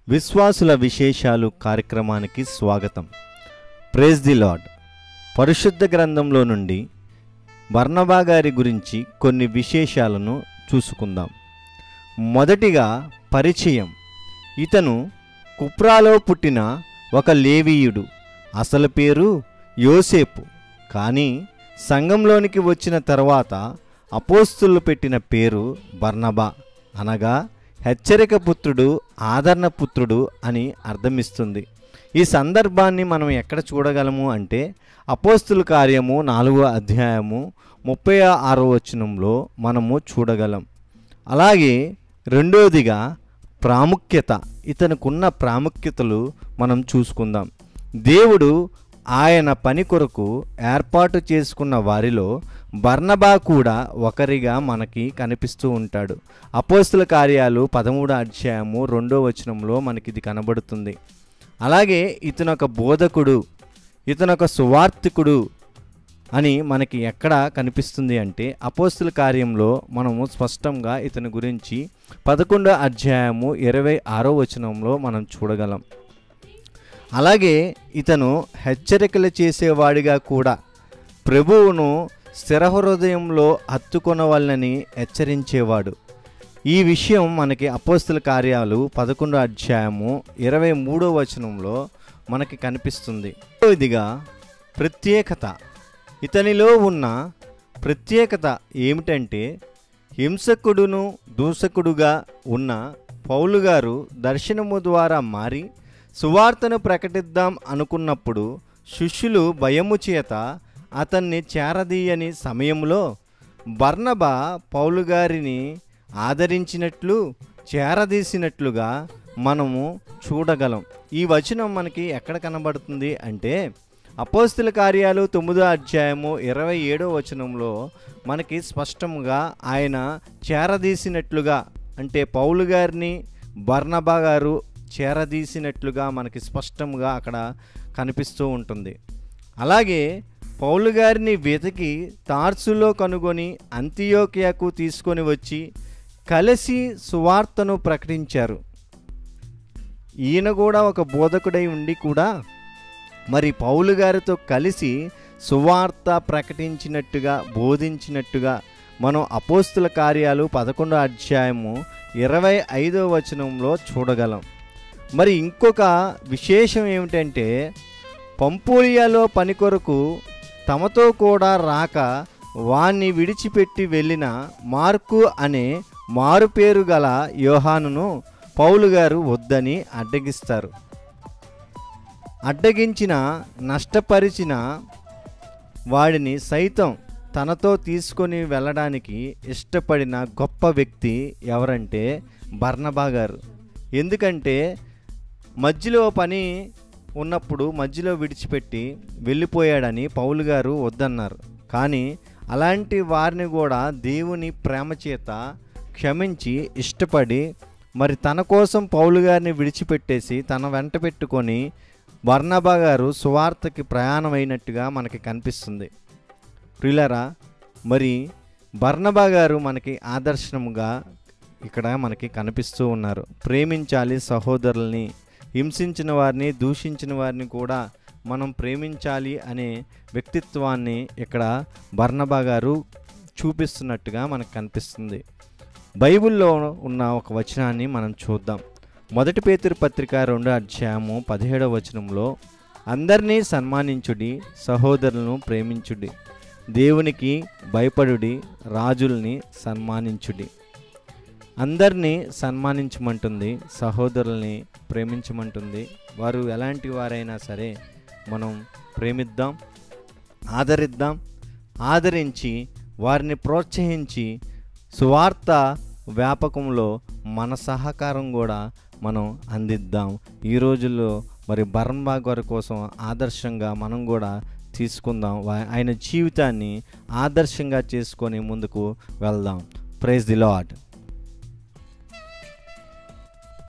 విశ్వాసుల విశేషాలు కార్యక్రమానికి స్వాగతం. Praise the lord. పరిశుద్ధ గ్రంథంలో నుండి బర్నబా గారి గురించి కొన్ని విశేషాలను చూసుకుందాం. మొదటిగా పరిచయం. ఇతను కుప్రాలో పుట్టిన ఒక లేవీయుడు. అసలు పేరు యోసేపు. కానీ సంఘంలోనికి వచ్చిన తర్వాత అపోస్తులు పెట్టిన పేరు బర్నబా, అనగా హెచ్చరిక పుత్రుడు, ఆదరణ పుత్రుడు అని అర్థమిస్తుంది. ఈ సందర్భాన్ని మనం ఎక్కడ చూడగలము అంటే అపోస్తుల కార్యము 4వ అధ్యాయము 36వ వచనంలో మనము చూడగలం. అలాగే రెండోదిగా ప్రాముఖ్యత. ఇతనుకున్న ప్రాముఖ్యతలు మనం చూసుకుందాం. దేవుడు ఆయన పని కొరకు ఏర్పాటు చేసుకున్న వారిలో బర్నబా కూడా ఒకరిగా మనకి కనిపిస్తూ ఉంటాడు. అపోస్తుల కార్యాలు 13వ అధ్యాయము 2వ వచనంలో మనకి ఇది కనబడుతుంది. అలాగే ఇతనొక బోధకుడు, ఇతనొక సువార్తికుడు అని మనకి ఎక్కడ కనిపిస్తుంది అంటే అపోస్తుల కార్యంలో మనము స్పష్టంగా ఇతని గురించి 11వ అధ్యాయము 26వ వచనంలో మనం చూడగలం. అలాగే ఇతను హెచ్చరికలు చేసేవాడిగా కూడా ప్రభువును స్థిరహృదయంలో హత్తుకొనవలనని హెచ్చరించేవాడు. ఈ విషయం మనకి అపోస్తుల కార్యాలు 11వ అధ్యాయము 23వ వచనంలో మనకి కనిపిస్తుంది. ఇదిగా ప్రత్యేకత. ఇతనిలో ఉన్న ప్రత్యేకత ఏమిటంటే హింసకుడును దూషకుడుగా ఉన్న పౌలు గారు దర్శనము ద్వారా మారి సువార్తను ప్రకటిద్దాం అనుకున్నప్పుడు శిష్యులు భయము చేత అతన్ని చేరదీయని సమయంలో బర్నబా పౌలు గారిని ఆదరించినట్లు, చేరదీసినట్లుగా మనము చూడగలం. ఈ వచనం మనకి ఎక్కడ కనబడుతుంది అంటే అపోస్తుల కార్యాలు 9వ అధ్యాయము 27వ వచనంలో మనకి స్పష్టంగా ఆయన చేరదీసినట్లుగా, అంటే పౌలు గారిని బర్నబా గారు చేరదీసినట్లుగా మనకి స్పష్టంగా అక్కడ కనిపిస్తూ ఉంటుంది. అలాగే పౌలు గారిని వెతికి తార్సులో కనుగొని అంతియోకియాకు తీసుకొని వచ్చి కలిసి సువార్తను ప్రకటించారు. ఈయన కూడా ఒక బోధకుడై ఉండి కూడా మరి పౌలు గారితో కలిసి సువార్త ప్రకటించినట్టుగా, బోధించినట్టుగా మనం అపోస్తుల కార్యాలు 11వ అధ్యాయము 25వ వచనంలో చూడగలం. మరి ఇంకొక విశేషం ఏమిటంటే పంఫూలియాలో పని కొరకు తమతో కూడా రాక వాణ్ణి విడిచిపెట్టి వెళ్ళిన మార్కు అనే మారుపేరు గల యోహానును పౌలు గారు వద్దని అడ్డగిస్తారు. అడ్డగించిన, నష్టపరిచిన వాడిని సైతం తనతో తీసుకొని వెళ్ళడానికి ఇష్టపడిన గొప్ప వ్యక్తి ఎవరంటే బర్నబా గారు. ఎందుకంటే మధ్యలో పని ఉన్నప్పుడు మధ్యలో విడిచిపెట్టి వెళ్ళిపోయాడని పౌలు గారు వద్దన్నారు. కానీ అలాంటి వారిని కూడా దేవుని ప్రేమ చేత క్షమించి ఇష్టపడి మరి తన కోసం పౌలు గారిని విడిచిపెట్టేసి తన వెంట పెట్టుకొని బర్నబా గారు సువార్తకి ప్రయాణమైనట్టుగా మనకి కనిపిస్తుంది. ప్రియులారా, మరి బర్నబా గారు మనకి ఆదర్శనముగా ఇక్కడ మనకి కనిపిస్తూ ఉన్నారు. ప్రేమించాలి సహోదరుల్ని, హింసించిన వారిని, దూషించిన వారిని కూడా మనం ప్రేమించాలి అనే వ్యక్తిత్వాన్ని ఇక్కడ బర్నబా గారు చూపిస్తున్నట్టుగా మనకు కనిపిస్తుంది. బైబిల్లో ఉన్న ఒక వచనాన్ని మనం చూద్దాం. 1 పేతురు పత్రిక 2వ అధ్యాయము 17వ వచనంలో అందరినీ సన్మానించుడి, సహోదరులను ప్రేమించుడి, దేవునికి భయపడుడి, రాజుల్ని సన్మానించుడి. అందరినీ సన్మానించమంటుంది, సహోదరుల్ని ప్రేమించమంటుంది. వారు ఎలాంటి వారైనా సరే మనం ప్రేమిద్దాం, ఆదరిద్దాం. ఆదరించి వారిని ప్రోత్సహించి సువార్త వ్యాపకంలో మన సహకారం కూడా మనం అందిద్దాం. ఈ రోజుల్లో మరి బర్నబా గారి కోసం ఆదర్శంగా మనం కూడా తీసుకుందాం. ఆయన జీవితాన్ని ఆదర్శంగా చేసుకొని ముందుకు వెళ్దాం. Praise the lord.